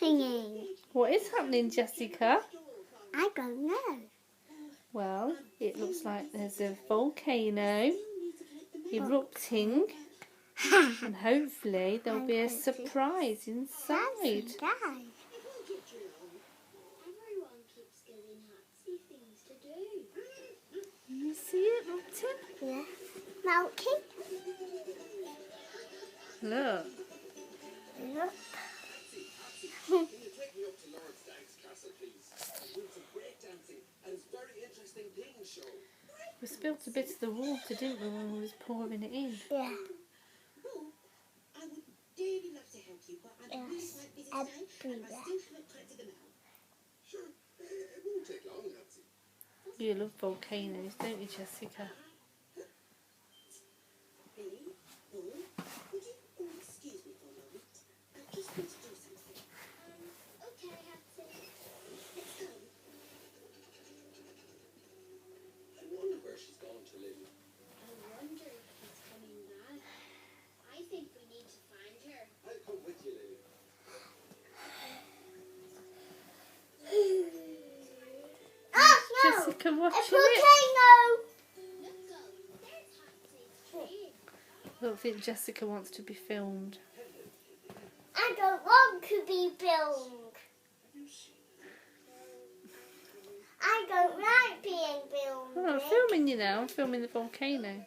happening? What is happening, Jessica? I don't know. Well, it looks like there's a volcano erupting, and hopefully there'll be a surprise inside. That's guy. You see it erupting? Yeah. Melting. Look. Look. We spilled a bit of the water, didn't we, when we was pouring it in? Yeah. Yes, Everywhere. You love volcanoes, don't you, Jessica? Jessica, watching it. I don't think Jessica wants to be filmed. I don't want to be filmed. I don't like being filmed. Oh, I'm filming you now. I'm filming the volcano.